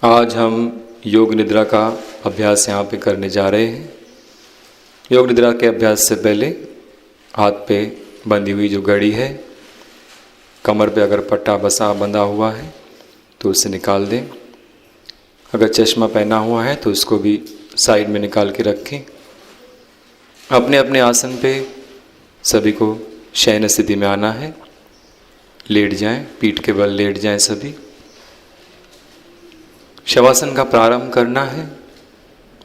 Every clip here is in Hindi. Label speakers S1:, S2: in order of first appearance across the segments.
S1: आज हम योग निद्रा का अभ्यास यहाँ पे करने जा रहे हैं। योग निद्रा के अभ्यास से पहले हाथ पे बंधी हुई जो घड़ी है, कमर पे अगर पट्टा बंधा हुआ है तो उसे निकाल दें। अगर चश्मा पहना हुआ है तो उसको भी साइड में निकाल के रखें। अपने अपने आसन पे सभी को शयन स्थिति में आना है। लेट जाएं, पीठ के बल लेट जाएं सभी। शवासन का प्रारंभ करना है।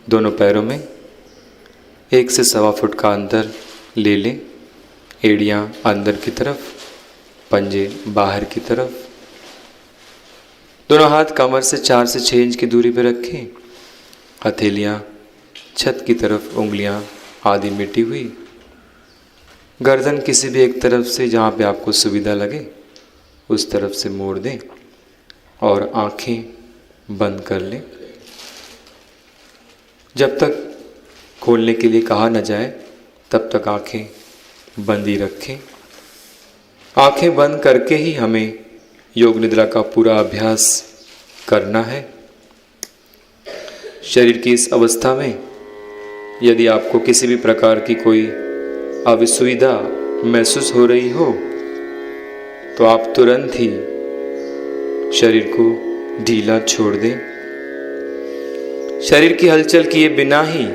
S1: दोनों पैरों में 1 से 1.25 फुट का अंतर ले लें। एड़ियाँ अंदर की तरफ, पंजे बाहर की तरफ। दोनों हाथ कमर से 4 से 6 इंच की दूरी पर रखें। हथेलियाँ छत की तरफ, उंगलियाँ आधी मिटी हुई। गर्दन किसी भी एक तरफ से जहाँ पे आपको सुविधा लगे उस तरफ से मोड़ दें और आँखें बंद कर लें। जब तक खोलने के लिए कहा न जाए तब तक आँखें बंद ही रखें। आँखें बंद करके ही हमें योग निद्रा का पूरा अभ्यास करना है। शरीर की इस अवस्था में यदि आपको किसी भी प्रकार की कोई असुविधा महसूस हो रही हो तो आप तुरंत ही शरीर को ढीला छोड़ दें। शरीर की हलचल किए बिना ही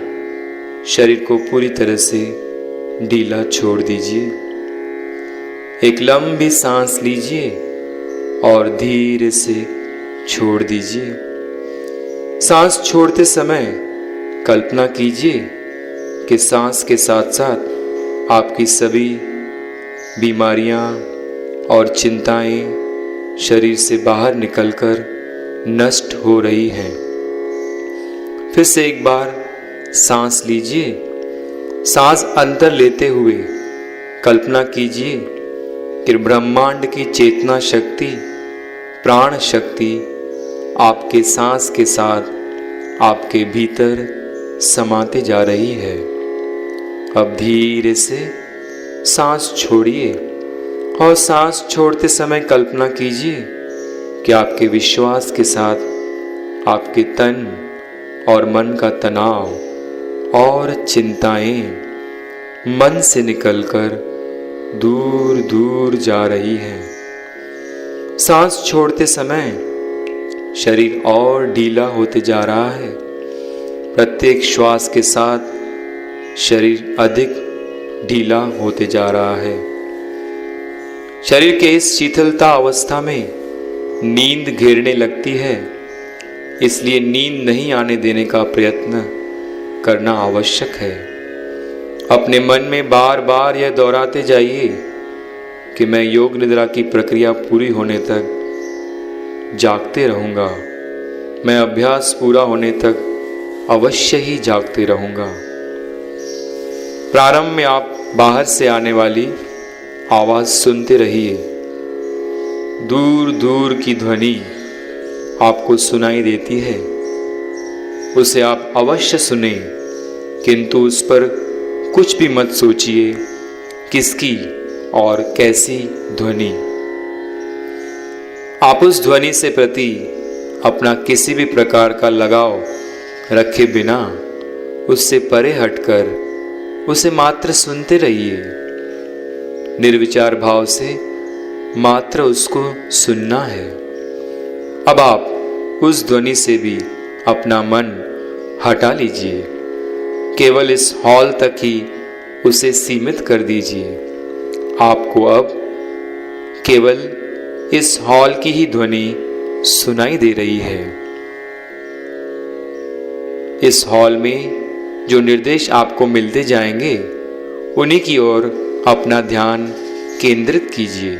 S1: शरीर को पूरी तरह से ढीला छोड़ दीजिए। एक लंबी सांस लीजिए और धीरे से छोड़ दीजिए। सांस छोड़ते समय कल्पना कीजिए कि सांस के साथ साथ आपकी सभी बीमारियां और चिंताएं शरीर से बाहर निकलकर नष्ट हो रही हैं। फिर से एक बार सांस लीजिए। सांस अंदर लेते हुए कल्पना कीजिए कि ब्रह्मांड की चेतना शक्ति, प्राण शक्ति आपके सांस के साथ आपके भीतर समाते जा रही है। अब धीरे से सांस छोड़िए और सांस छोड़ते समय कल्पना कीजिए कि आपके विश्वास के साथ आपके तन और मन का तनाव और चिंताएं मन से निकलकर दूर दूर जा रही हैं। सांस छोड़ते समय शरीर और ढीला होते जा रहा है। प्रत्येक श्वास के साथ शरीर अधिक ढीला होते जा रहा है। शरीर के इस शीतलता अवस्था में नींद घेरने लगती है, इसलिए नींद नहीं आने देने का प्रयत्न करना आवश्यक है। अपने मन में बार बार यह दोहराते जाइए कि मैं योग निद्रा की प्रक्रिया पूरी होने तक जागते रहूँगा। मैं अभ्यास पूरा होने तक अवश्य ही जागते रहूँगा। प्रारंभ में आप बाहर से आने वाली आवाज़ सुनते रहिए। दूर दूर की ध्वनि आपको सुनाई देती है, उसे आप अवश्य सुने, किंतु उस पर कुछ भी मत सोचिए किसकी और कैसी ध्वनि। आप उस ध्वनि से प्रति अपना किसी भी प्रकार का लगाव रखे बिना उससे परे हटकर उसे मात्र सुनते रहिए। निर्विचार भाव से मात्र उसको सुनना है। अब आप उस ध्वनि से भी अपना मन हटा लीजिए। केवल इस हॉल तक ही उसे सीमित कर दीजिए। आपको अब केवल इस हॉल की ही ध्वनि सुनाई दे रही है। इस हॉल में जो निर्देश आपको मिलते जाएंगे उन्हीं की ओर अपना ध्यान केंद्रित कीजिए।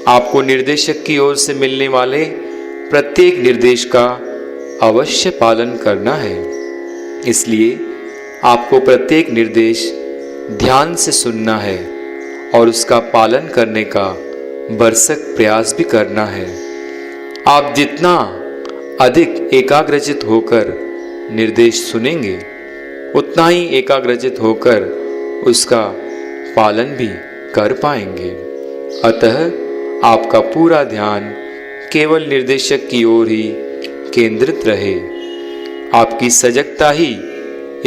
S1: आपको निर्देशक की ओर से मिलने वाले प्रत्येक निर्देश का अवश्य पालन करना है, इसलिए आपको प्रत्येक निर्देश ध्यान से सुनना है और उसका पालन करने का भरसक प्रयास भी करना है। आप जितना अधिक एकाग्रचित होकर निर्देश सुनेंगे उतना ही एकाग्रचित होकर उसका पालन भी कर पाएंगे। अतः आपका पूरा ध्यान केवल निर्देशक की ओर ही केंद्रित रहे। आपकी सजगता ही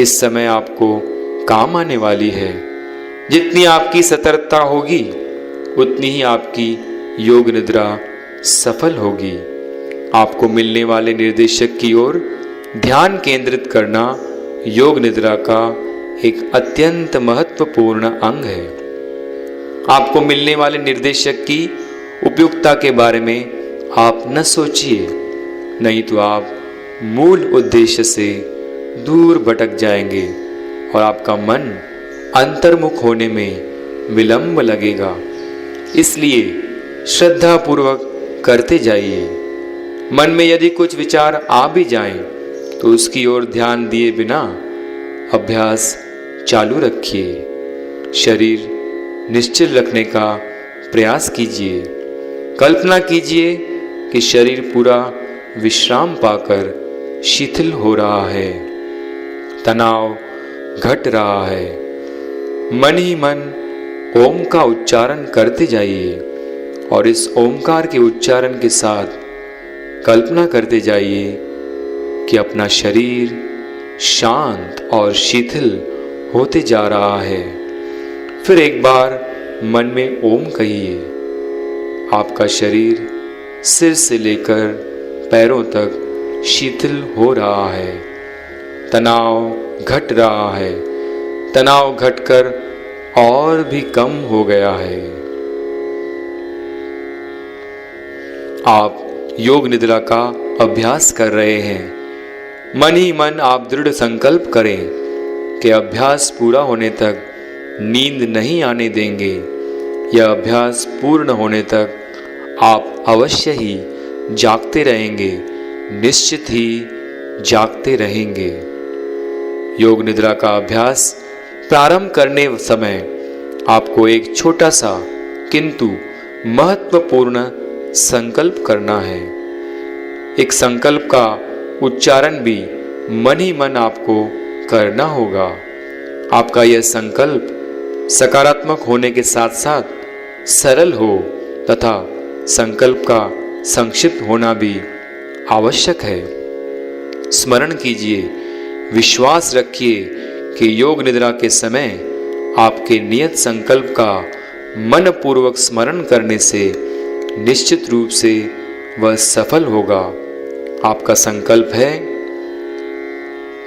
S1: इस समय आपको काम आने वाली है। जितनी आपकी सतर्कता होगी उतनी ही आपकी योग निद्रा सफल होगी। आपको मिलने वाले निर्देशक की ओर ध्यान केंद्रित करना योग निद्रा का एक अत्यंत महत्वपूर्ण अंग है। आपको मिलने वाले निर्देशक की उपयुक्तता के बारे में आप न सोचिए, नहीं तो आप मूल उद्देश्य से दूर भटक जाएंगे और आपका मन अंतर्मुख होने में विलंब लगेगा। इसलिए श्रद्धा पूर्वक करते जाइए। मन में यदि कुछ विचार आ भी जाएं, तो उसकी ओर ध्यान दिए बिना अभ्यास चालू रखिए। शरीर निश्चल रखने का प्रयास कीजिए। कल्पना कीजिए कि शरीर पूरा विश्राम पाकर शिथिल हो रहा है, तनाव घट रहा है। मन ही मन ओम का उच्चारण करते जाइए और इस ओमकार के उच्चारण के साथ कल्पना करते जाइए कि अपना शरीर शांत और शिथिल होते जा रहा है। फिर एक बार मन में ओम कहिए। आपका शरीर सिर से लेकर पैरों तक शिथिल हो रहा है, तनाव घट रहा है, तनाव घटकर और भी कम हो गया है। आप योग निद्रा का अभ्यास कर रहे हैं। मन ही मन आप दृढ़ संकल्प करें कि अभ्यास पूरा होने तक नींद नहीं आने देंगे। यह अभ्यास पूर्ण होने तक आप अवश्य ही जागते रहेंगे, निश्चित ही जागते रहेंगे। योग निद्रा का अभ्यास प्रारंभ करने समय आपको एक छोटा सा किंतु महत्वपूर्ण संकल्प करना है। एक संकल्प का उच्चारण भी मन ही मन आपको करना होगा। आपका यह संकल्प सकारात्मक होने के साथ साथ सरल हो तथा संकल्प का संक्षिप्त होना भी आवश्यक है। स्मरण कीजिए, विश्वास रखिए कि योग निद्रा के समय आपके नियत संकल्प का मन पूर्वक स्मरण करने से निश्चित रूप से वह सफल होगा। आपका संकल्प है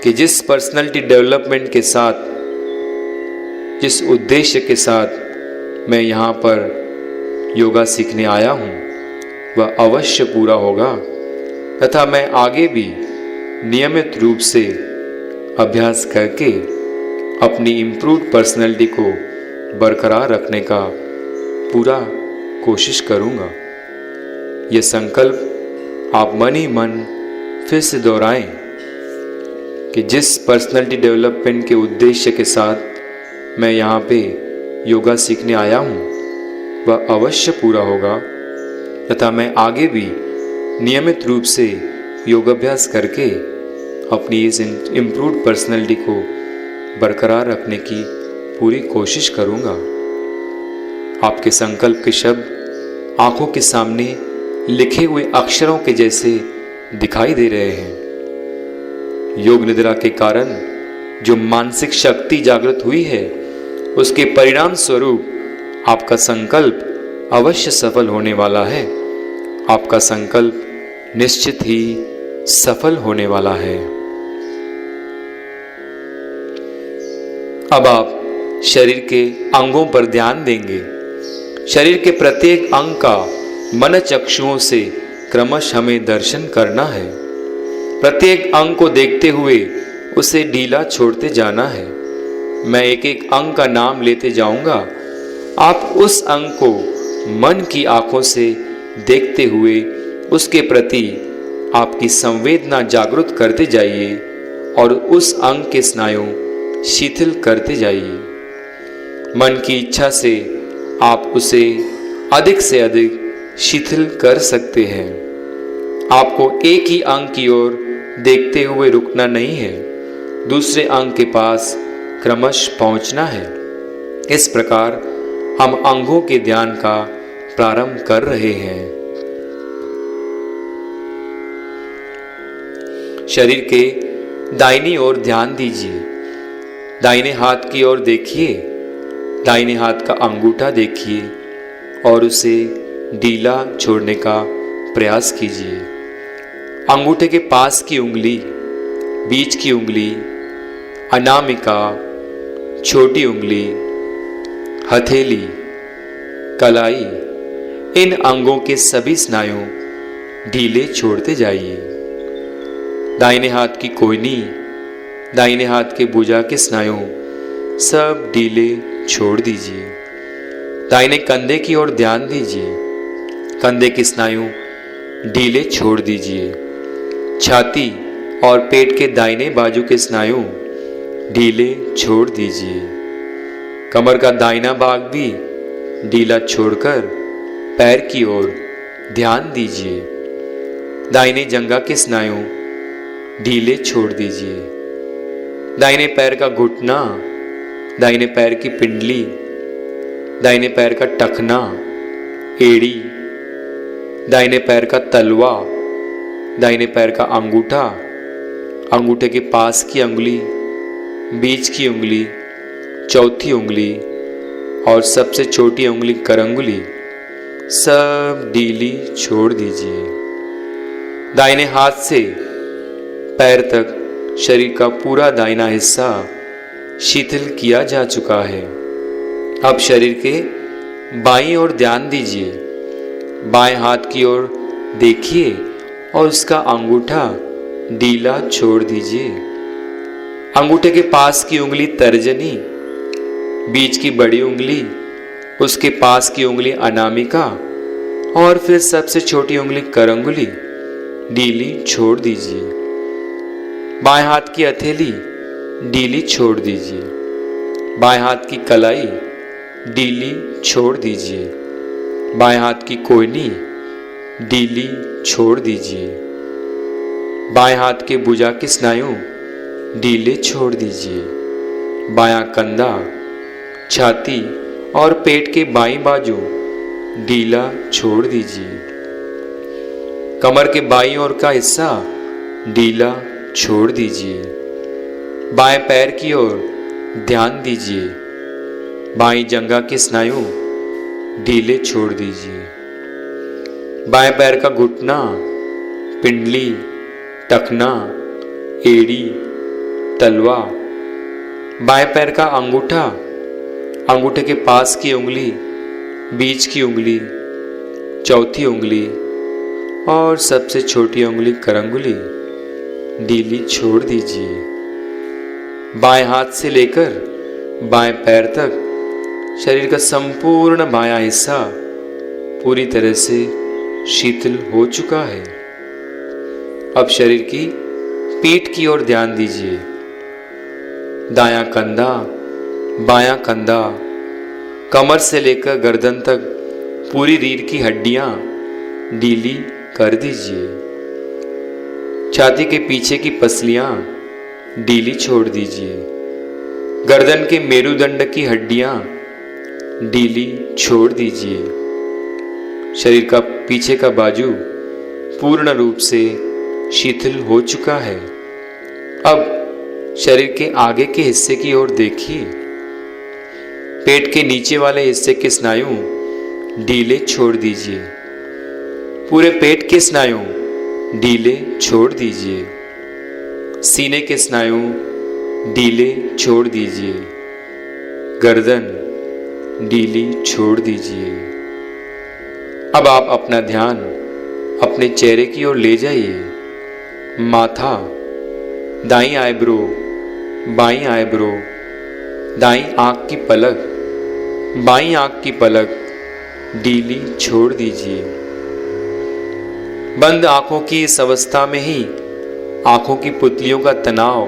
S1: कि जिस पर्सनालिटी डेवलपमेंट के साथ, जिस उद्देश्य के साथ मैं यहाँ पर योगा सीखने आया हूँ वह अवश्य पूरा होगा तथा मैं आगे भी नियमित रूप से अभ्यास करके अपनी इम्प्रूव्ड पर्सनैलिटी को बरकरार रखने का पूरा कोशिश करूँगा। ये संकल्प आप मन ही मन फिर से दोहराएं कि जिस पर्सनैलिटी डेवलपमेंट के उद्देश्य के साथ मैं यहाँ पे योगा सीखने आया हूँ वह अवश्य पूरा होगा तथा मैं आगे भी नियमित रूप से योगाभ्यास करके अपनी इस इम्प्रूव्ड पर्सनैलिटी को बरकरार रखने की पूरी कोशिश करूँगा। आपके संकल्प के शब्द आंखों के सामने लिखे हुए अक्षरों के जैसे दिखाई दे रहे हैं। योग निद्रा के कारण जो मानसिक शक्ति जागृत हुई है उसके परिणाम स्वरूप आपका संकल्प अवश्य सफल होने वाला है। आपका संकल्प निश्चित ही सफल होने वाला है। अब आप शरीर के अंगों पर ध्यान देंगे। शरीर के प्रत्येक अंग का मन चक्षुओं से क्रमश हमें दर्शन करना है। प्रत्येक अंग को देखते हुए उसे ढीला छोड़ते जाना है। मैं एक एक अंग का नाम लेते जाऊंगा। आप उस अंग को मन की आंखों से देखते हुए उसके प्रति आपकी संवेदना जागृत करते जाइए और उस अंग के स्नायु शिथिल करते जाइए। मन की इच्छा से आप उसे अधिक से अधिक शिथिल कर सकते हैं। आपको एक ही अंग की ओर देखते हुए रुकना नहीं है, दूसरे अंग के पास क्रमश पहुंचना है। इस प्रकार हम अंगों के ध्यान का प्रारंभ कर रहे हैं। शरीर के दाहिनी ओर ध्यान दीजिए। दाहिने हाथ की ओर देखिए। दाहिने हाथ का अंगूठा देखिए और उसे ढीला छोड़ने का प्रयास कीजिए। अंगूठे के पास की उंगली, बीच की उंगली, अनामिका, छोटी उंगली, हथेली, कलाई, इन अंगों के सभी स्नायु ढीले छोड़ते जाइए। दाहिने हाथ की कोहनी, दाहिने हाथ के भुजा के स्नायु सब ढीले छोड़ दीजिए। दाहिने कंधे की ओर ध्यान दीजिए। कंधे के स्नायु ढीले छोड़ दीजिए। छाती और पेट के दाहिने बाजू के स्नायु ढीले छोड़ दीजिए। कमर का दाहिना भाग भी ढीला छोड़कर पैर की ओर ध्यान दीजिए। दाहिने जंघा के स्नायु ढीले छोड़ दीजिए। दाहिने पैर का घुटना, दाहिने पैर की पिंडली, दाहिने पैर का टखना, एड़ी, दाहिने पैर का तलवा, दाहिने पैर का अंगूठा, अंगूठे के पास की उंगली, बीच की उंगली, चौथी उंगली और सबसे छोटी उंगली करंगुली सब ढीली छोड़ दीजिए। दाहिने हाथ से पैर तक शरीर का पूरा दाहिना हिस्सा शिथिल किया जा चुका है। अब शरीर के बाईं ओर ध्यान दीजिए। बाएं हाथ की ओर देखिए और उसका अंगूठा ढीला छोड़ दीजिए। अंगूठे के पास की उंगली तर्जनी, बीच की बड़ी उंगली, उसके पास की उंगली अनामिका और फिर सबसे छोटी उंगली करंगुली ढीली छोड़ दीजिए। बाएं हाथ की हथेली ढीली छोड़ दीजिए। बाएं हाथ की कलाई ढीली छोड़ दीजिए। बाएं हाथ की कोहनी ढीली छोड़ दीजिए। बाएं हाथ के भुजा के स्नायु ढीले छोड़ दीजिए। बायां कंधा, छाती और पेट के बाईं बाजू ढीला छोड़ दीजिए। कमर के बाईं ओर का हिस्सा ढीला छोड़ दीजिए। बाएं पैर की ओर ध्यान दीजिए। बाईं जंघा के स्नायु ढीले छोड़ दीजिए। बाएं पैर का घुटना, पिंडली, टखना, एड़ी, तलवा, बाएं पैर का अंगूठा, अंगूठे के पास की उंगली, बीच की उंगली, चौथी उंगली और सबसे छोटी उंगली करंगुली ढीली छोड़ दीजिए। बाएं हाथ से लेकर बाएं पैर तक शरीर का संपूर्ण बायां हिस्सा पूरी तरह से शिथिल हो चुका है। अब शरीर की पीठ की ओर ध्यान दीजिए। दायां कंधा, बायां कंधा, कमर से लेकर गर्दन तक पूरी रीढ़ की हड्डियां ढीली कर दीजिए। छाती के पीछे की पसलियां ढीली छोड़ दीजिए। गर्दन के मेरुदंड की हड्डियां ढीली छोड़ दीजिए। शरीर का पीछे का बाजू पूर्ण रूप से शिथिल हो चुका है। अब शरीर के आगे के हिस्से की ओर देखिए। पेट के नीचे वाले हिस्से के स्नायु ढीले छोड़ दीजिए। पूरे पेट के स्नायु ढीले छोड़ दीजिए। सीने के स्नायु ढीले छोड़ दीजिए। गर्दन ढीली छोड़ दीजिए। अब आप अपना ध्यान अपने चेहरे की ओर ले जाइए। माथा, दाईं आईब्रो, बाईं आईब्रो, दाईं आंख की पलक, बाईं आंख की पलक ढीली छोड़ दीजिए। बंद आंखों की इस अवस्था में ही आंखों की पुतलियों का तनाव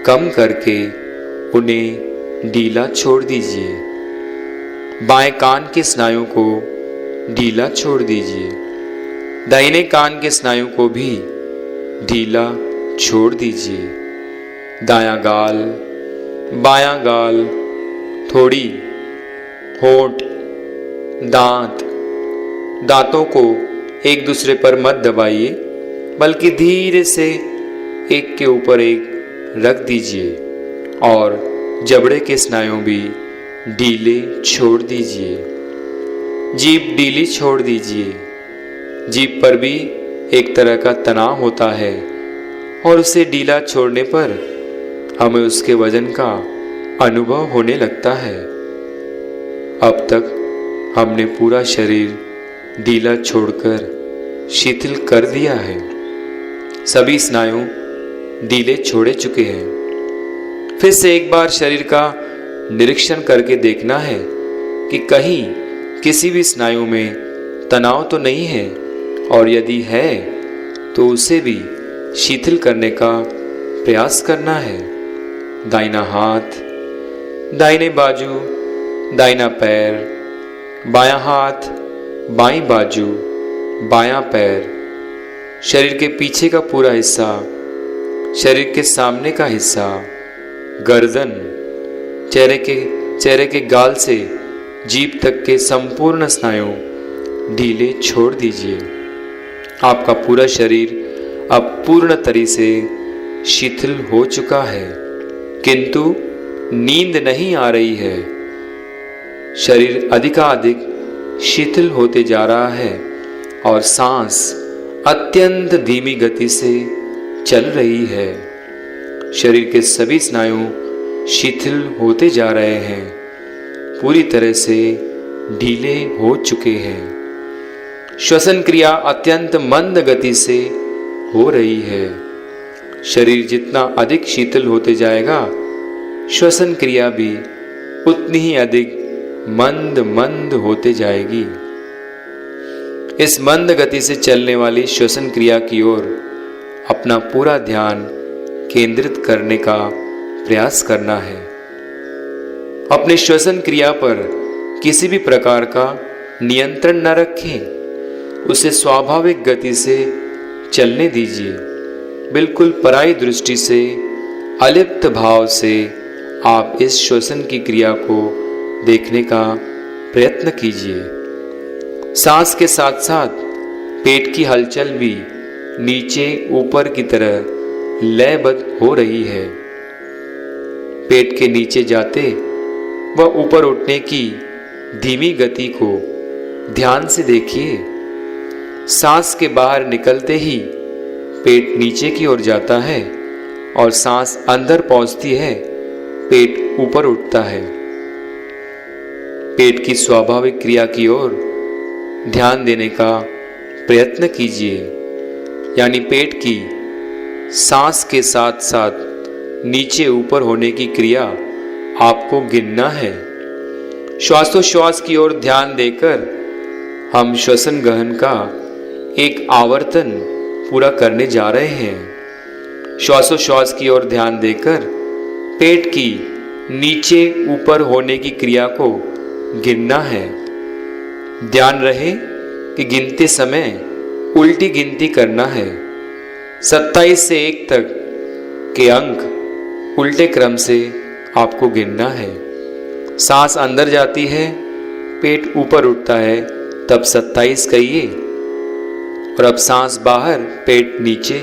S1: कम करके उन्हें ढीला छोड़ दीजिए। बाएं कान के स्नायु को ढीला छोड़ दीजिए। दाहिने कान के स्नायु को भी ढीला छोड़ दीजिए। दायां गाल, बायां गाल, थोड़ी, होंठ, दांत, दांतों को एक दूसरे पर मत दबाइए, बल्कि धीरे से एक के ऊपर एक रख दीजिए और जबड़े के स्नायु भी ढीले छोड़ दीजिए। जीभ ढीली छोड़ दीजिए। जीभ पर भी एक तरह का तनाव होता है और उसे ढीला छोड़ने पर हमें उसके वजन का अनुभव होने लगता है। अब तक हमने पूरा शरीर ढीला छोड़कर शिथिल कर दिया है। सभी स्नायु ढीले छोड़े चुके हैं। फिर से एक बार शरीर का निरीक्षण करके देखना है कि कहीं किसी भी स्नायु में तनाव तो नहीं है, और यदि है तो उसे भी शिथिल करने का प्रयास करना है। दाहिना हाथ, दाहिने बाजू, दाहिना पैर, बायां हाथ, बाईं बाजू, बायां पैर, शरीर के पीछे का पूरा हिस्सा, शरीर के सामने का हिस्सा, गर्दन, चेहरे के गाल से जीभ तक के संपूर्ण स्नायु ढीले छोड़ दीजिए। आपका पूरा शरीर अब पूर्ण तरह से शिथिल हो चुका है, किंतु नींद नहीं आ रही है। शरीर अधिकाधिक शिथिल होते जा रहा है और सांस अत्यंत धीमी गति से चल रही है। शरीर के सभी स्नायु शिथिल होते जा रहे हैं, पूरी तरह से ढीले हो चुके हैं। श्वसन क्रिया अत्यंत मंद गति से हो रही है। शरीर जितना अधिक शीतल होते जाएगा, श्वसन क्रिया भी उतनी ही अधिक मंद मंद होते जाएगी। इस मंद गति से चलने वाली श्वसन क्रिया की ओर अपना पूरा ध्यान केंद्रित करने का प्रयास करना है। अपने श्वसन क्रिया पर किसी भी प्रकार का नियंत्रण न रखें, उसे स्वाभाविक गति से चलने दीजिए। बिल्कुल पराई दृष्टि से, अलिप्त भाव से आप इस श्वसन की क्रिया को देखने का प्रयत्न कीजिए। सांस के साथ साथ पेट की हलचल भी नीचे ऊपर की तरह लयबद्ध हो रही है। पेट के नीचे जाते व ऊपर उठने की धीमी गति को ध्यान से देखिए। सांस के बाहर निकलते ही पेट नीचे की ओर जाता है और सांस अंदर पहुंचती है, पेट ऊपर उठता है। पेट की स्वाभाविक क्रिया की ओर ध्यान देने का प्रयत्न कीजिए, यानी पेट की सांस के साथ साथ नीचे ऊपर होने की क्रिया आपको गिनना है। श्वासोश्वास की ओर ध्यान देकर हम श्वसन गहन का एक आवर्तन पूरा करने जा रहे हैं। श्वासोश्वास की ओर ध्यान देकर पेट की नीचे ऊपर होने की क्रिया को गिनना है। ध्यान रहे कि गिनते समय उल्टी गिनती करना है। 27 से 1 तक के अंक उल्टे क्रम से आपको गिनना है। सांस अंदर जाती है, पेट ऊपर उठता है, तब 27 कहिए, और अब सांस बाहर, पेट नीचे।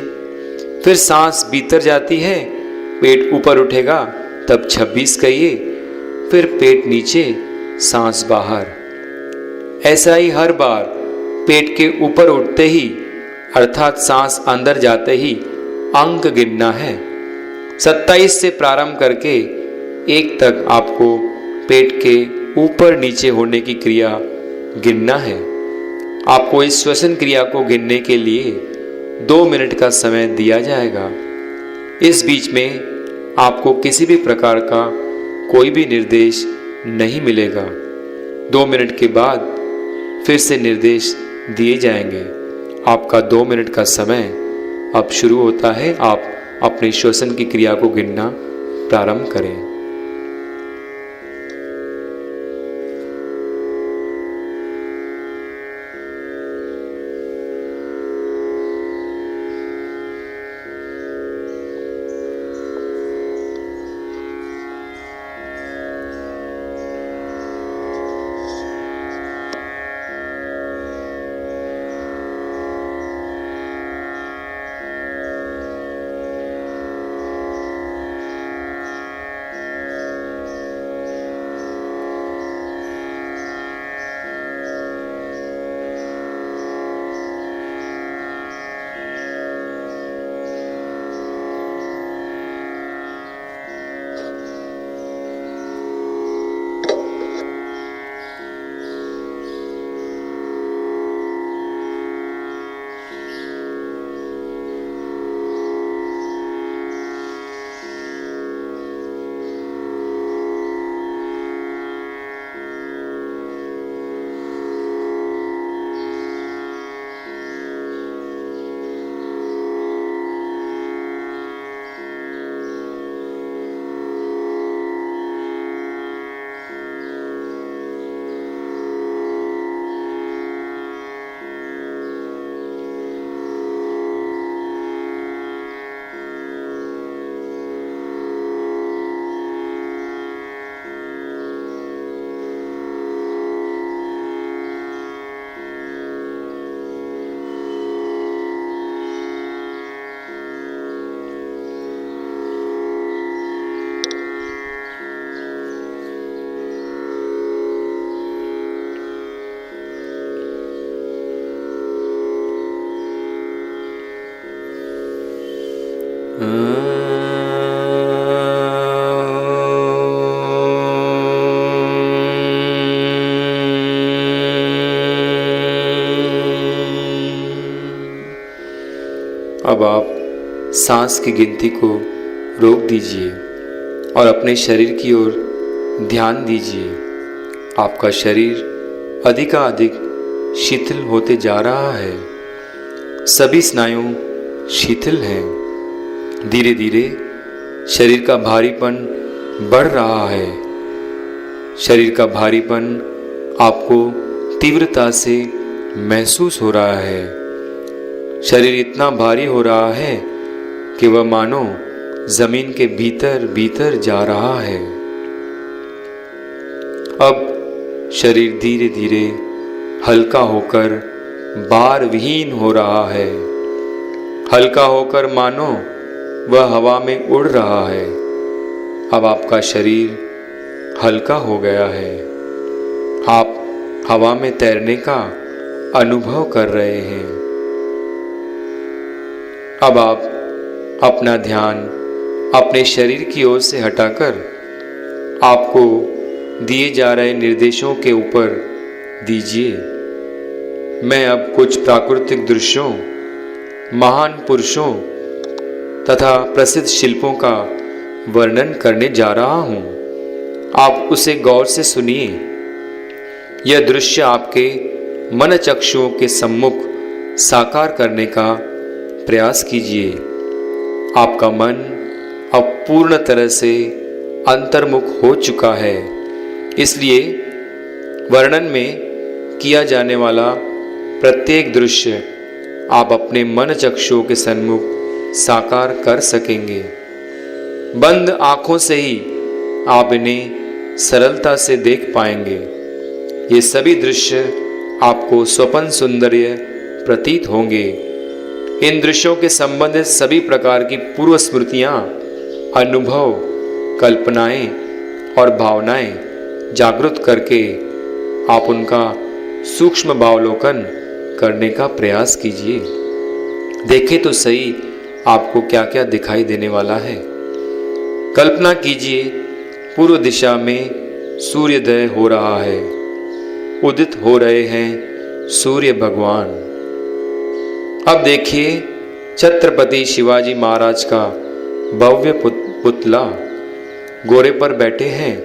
S1: फिर सांस भीतर जाती है, पेट ऊपर उठेगा, तब 26 कहिए, फिर पेट नीचे, सांस बाहर। ऐसा ही हर बार पेट के ऊपर उठते ही अर्थात सांस अंदर जाते ही अंक गिनना है। 27 से प्रारंभ करके 1 तक आपको पेट के ऊपर नीचे होने की क्रिया गिनना है। आपको इस श्वसन क्रिया को गिनने के लिए 2 मिनट का समय दिया जाएगा। इस बीच में आपको किसी भी प्रकार का कोई भी निर्देश नहीं मिलेगा। 2 मिनट के बाद फिर से निर्देश दिए जाएंगे। आपका 2 मिनट का समय अब शुरू होता है। आप अपने श्वसन की क्रिया को गिनना प्रारंभ करें। अब आप सांस की गिनती को रोक दीजिए और अपने शरीर की ओर ध्यान दीजिए। आपका शरीर अधिकाधिक शिथिल होते जा रहा है। सभी स्नायु शिथिल हैं। धीरे धीरे शरीर का भारीपन बढ़ रहा है। शरीर का भारीपन आपको तीव्रता से महसूस हो रहा है। शरीर इतना भारी हो रहा है कि वह मानो जमीन के भीतर भीतर जा रहा है। अब शरीर धीरे धीरे हल्का होकर भार विहीन हो रहा है। हल्का होकर मानो वह हवा में उड़ रहा है। अब आपका शरीर हल्का हो गया है। आप हवा में तैरने का अनुभव कर रहे हैं। अब आप अपना ध्यान अपने शरीर की ओर से हटाकर आपको दिए जा रहे निर्देशों के ऊपर दीजिए। मैं अब कुछ प्राकृतिक दृश्यों, महान पुरुषों तथा प्रसिद्ध शिल्पों का वर्णन करने जा रहा हूँ। आप उसे गौर से सुनिए। यह दृश्य आपके मन चक्षुओं के सम्मुख साकार करने का प्रयास कीजिए। आपका मन अब पूर्ण तरह से अंतर्मुख हो चुका है, इसलिए वर्णन में किया जाने वाला प्रत्येक दृश्य आप अपने मन चक्षुओं के सन्मुख साकार कर सकेंगे। बंद आंखों से ही आप इन्हें सरलता से देख पाएंगे। ये सभी दृश्य आपको स्वप्न सुंदर्य प्रतीत होंगे। इन दृश्यों के संबंधित सभी प्रकार की पूर्व स्मृतियाँ, अनुभव, कल्पनाएं और भावनाएं जागृत करके आप उनका सूक्ष्म भावावलोकन करने का प्रयास कीजिए। देखें तो सही आपको क्या क्या दिखाई देने वाला है। कल्पना कीजिए पूर्व दिशा में सूर्योदय हो रहा है। उदित हो रहे हैं सूर्य भगवान। अब देखिए छत्रपति शिवाजी महाराज का भव्य पुतला घोड़े पर बैठे हैं,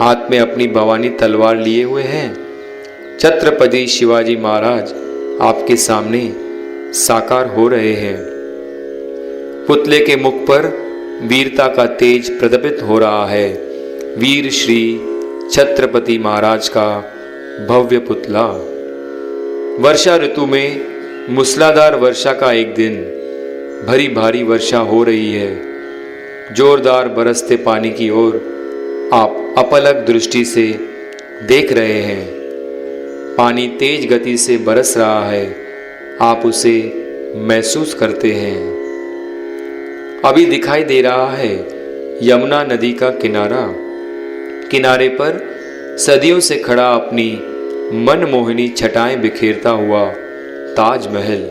S1: हाथ में अपनी भवानी तलवार लिए हुए हैं। छत्रपति शिवाजी महाराज आपके सामने साकार हो रहे हैं। पुतले के मुख पर वीरता का तेज प्रदीप्त हो रहा है। वीर श्री छत्रपति महाराज का भव्य पुतला। वर्षा ऋतु में मूसलाधार वर्षा का एक दिन भरी भारी वर्षा हो रही है। जोरदार बरसते पानी की ओर आप अपलक दृष्टि से देख रहे हैं। पानी तेज गति से बरस रहा है। आप उसे महसूस करते हैं। अभी दिखाई दे रहा है यमुना नदी का किनारा। किनारे पर सदियों से खड़ा अपनी मनमोहिनी छटाएं बिखेरता हुआ ताजमहल।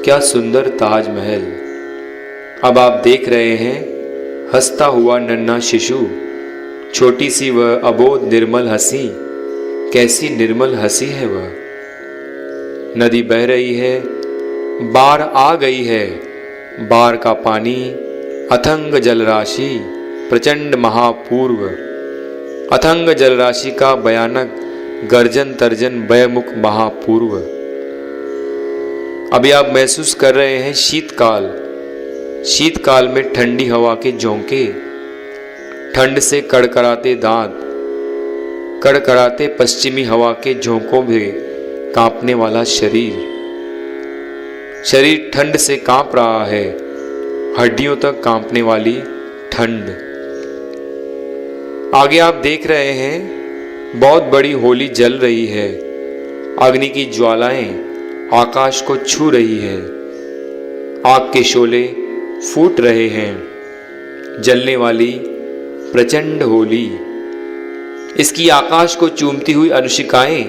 S1: क्या सुंदर ताजमहल। अब आप देख रहे हैं हंसता हुआ नन्हा शिशु। छोटी सी वह अबोध निर्मल हंसी। कैसी निर्मल हंसी है वह। नदी बह रही है। बाढ़ आ गई है। बाढ़ का पानी अथंग जलराशि, प्रचंड महापूर्व। अथंग जलराशि का भयानक गर्जन तर्जन भयमुख महापूर्व। अभी आप महसूस कर रहे हैं शीतकाल। शीतकाल में ठंडी हवा के झोंके, ठंड से कड़कड़ाते दांत, कड़कड़ाते पश्चिमी हवा के झोंकों में कांपने वाला शरीर। शरीर ठंड से कांप रहा है। हड्डियों तक कांपने वाली ठंड। आगे आप देख रहे हैं बहुत बड़ी होली जल रही है। अग्नि की ज्वालाएं आकाश को छू रही है। आग के शोले फूट रहे हैं। जलने वाली प्रचंड होली। इसकी आकाश को चूमती हुई अनुशिकाएं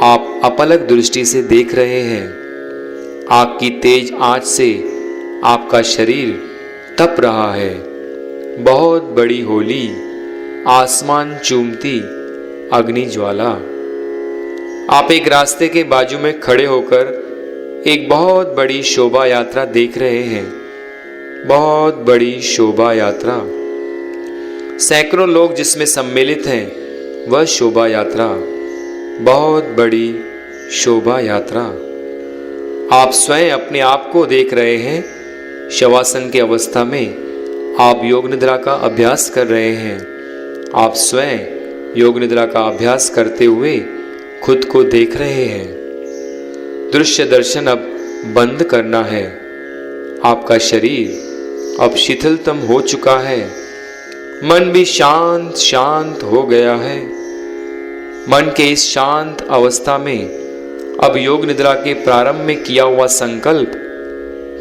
S1: आप अपलक दृष्टि से देख रहे हैं। आग की तेज आंच से आपका शरीर तप रहा है, बहुत बड़ी होली, आसमान चूमती अग्नि ज्वाला। आप एक रास्ते के बाजू में खड़े होकर एक बहुत बड़ी शोभा यात्रा देख रहे हैं, बहुत बड़ी शोभा यात्रा। सैकड़ों लोग जिसमें सम्मिलित हैं, वह शोभा यात्रा, बहुत बड़ी शोभा यात्रा। आप स्वयं अपने आप को देख रहे हैं। शवासन की अवस्था में आप योग निद्रा का अभ्यास कर रहे हैं। आप स्वयं योग निद्रा का अभ्यास करते हुए खुद को देख रहे हैं। दृश्य दर्शन अब बंद करना है। आपका शरीर अब शिथिलतम हो चुका है। मन भी शांत शांत हो गया है। मन के इस शांत अवस्था में अब योग निद्रा के प्रारंभ में किया हुआ संकल्प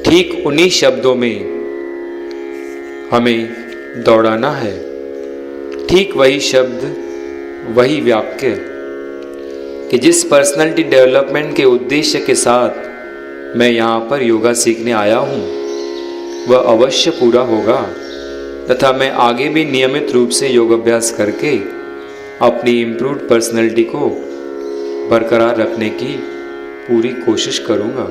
S1: ठीक उन्हीं शब्दों में हमें दौड़ाना है। ठीक वही शब्द, वही वाक्य कि जिस पर्सनालिटी डेवलपमेंट के उद्देश्य के साथ मैं यहाँ पर योगा सीखने आया हूँ, वह अवश्य पूरा होगा तथा मैं आगे भी नियमित रूप से योग अभ्यास करके अपनी इम्प्रूव्ड पर्सनालिटी को बरकरार रखने की पूरी कोशिश करूँगा।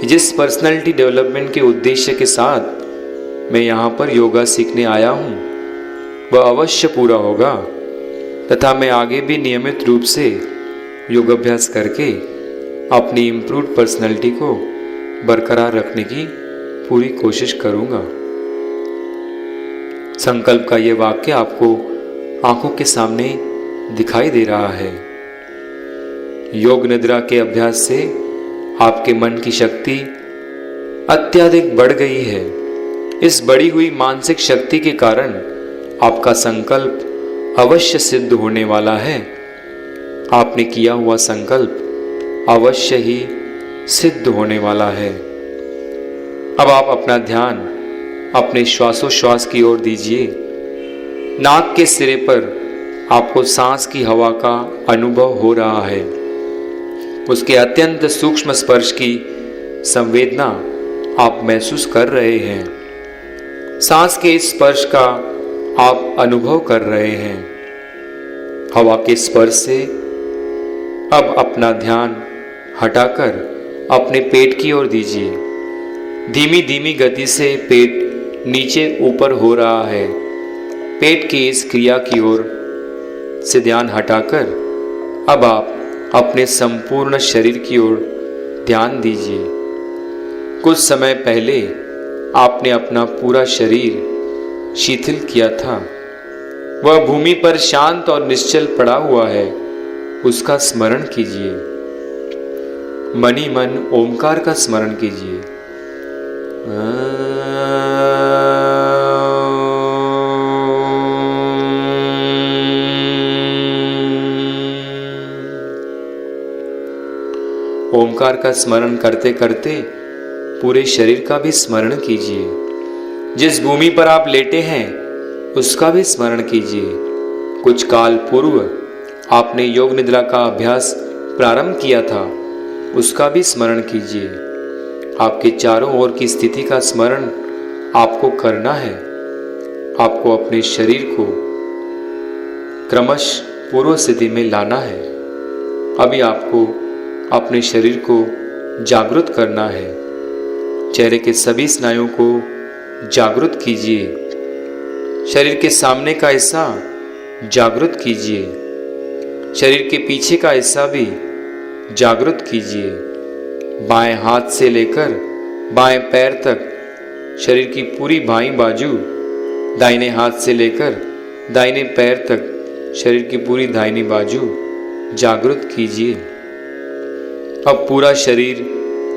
S1: कि जिस पर्सनालिटी डेवलपमेंट के उद्देश्य के साथ मैं यहाँ पर योगा सीखने आया हूँ, वह अवश्य पूरा होगा तथा मैं आगे भी नियमित रूप से योग अभ्यास करके अपनी इम्प्रूव्ड पर्सनालिटी को बरकरार रखने की पूरी कोशिश करूँगा। संकल्प का ये वाक्य आपको आंखों के सामने दिखाई दे रहा है। योग निद्रा के अभ्यास से आपके मन की शक्ति अत्यधिक बढ़ गई है। इस बढ़ी हुई मानसिक शक्ति के कारण आपका संकल्प अवश्य सिद्ध होने वाला है। आपने किया हुआ संकल्प अवश्य ही सिद्ध होने वाला है। अब आप अपना ध्यान अपने श्वासोश्वास की ओर दीजिए। नाक के सिरे पर आपको सांस की हवा का अनुभव हो रहा है। उसके अत्यंत सूक्ष्म स्पर्श की संवेदना आप महसूस कर रहे हैं। सांस के इस स्पर्श का आप अनुभव कर रहे हैं। हवा के स्पर्श से अब अपना ध्यान हटाकर अपने पेट की ओर दीजिए। धीमी धीमी गति से पेट नीचे ऊपर हो रहा है। पेट की इस क्रिया की ओर से ध्यान हटाकर अब आप अपने संपूर्ण शरीर की ओर ध्यान दीजिए। कुछ समय पहले आपने अपना पूरा शरीर शिथिल किया था। वह भूमि पर शांत और निश्चल पड़ा हुआ है, उसका स्मरण कीजिए। मनी मन ओमकार का स्मरण कीजिए। ओमकार का स्मरण करते करते पूरे शरीर का भी स्मरण कीजिए। जिस भूमि पर आप लेटे हैं उसका भी स्मरण कीजिए। कुछ काल पूर्व आपने योग निद्रा का अभ्यास प्रारंभ किया था, उसका भी स्मरण कीजिए। आपके चारों ओर की स्थिति का स्मरण आपको करना है। आपको अपने शरीर को क्रमश पूर्व स्थिति में लाना है। अभी आपको अपने शरीर को जागृत करना है। चेहरे के सभी स्नायुओं को जागृत कीजिए। शरीर के सामने का हिस्सा जागृत कीजिए। शरीर के पीछे का हिस्सा भी जागृत कीजिए। बाएं हाथ से लेकर बाएं पैर तक शरीर की पूरी बाईं बाजू, दाहिने हाथ से लेकर दाहिने पैर तक शरीर की पूरी दाहिनी बाजू जागृत कीजिए। अब पूरा शरीर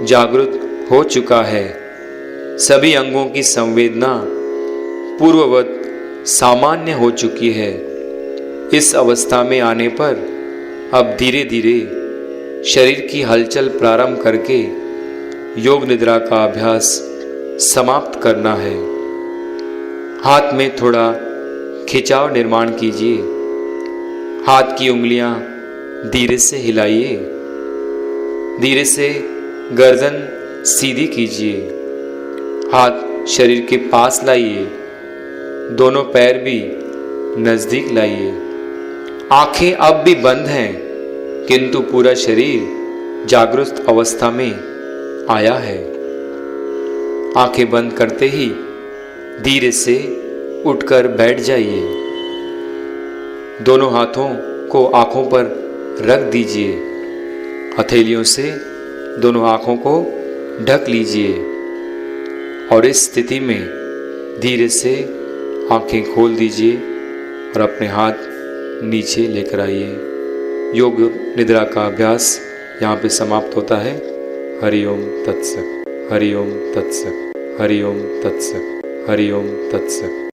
S1: जागृत हो चुका है। सभी अंगों की संवेदना पूर्ववत सामान्य हो चुकी है। इस अवस्था में आने पर अब धीरे धीरे शरीर की हलचल प्रारंभ करके योग निद्रा का अभ्यास समाप्त करना है। हाथ में थोड़ा खिंचाव निर्माण कीजिए। हाथ की उंगलियां धीरे से हिलाइए। धीरे से गर्दन सीधी कीजिए। हाथ शरीर के पास लाइए, दोनों पैर भी नजदीक लाइए। आंखें अब भी बंद हैं, किंतु पूरा शरीर जागृत अवस्था में आया है। आंखें बंद करते ही धीरे से उठकर बैठ जाइए। दोनों हाथों को आंखों पर रख दीजिए। हथेलियों से दोनों आंखों को ढक लीजिए और इस स्थिति में धीरे से आंखें खोल दीजिए और अपने हाथ नीचे लेकर आइए। योग निद्रा का अभ्यास यहाँ पे समाप्त होता है। हरि ओम तत्सत, हरि ओम तत्सत, हरि ओम तत्सत, हरि ओम तत्सत।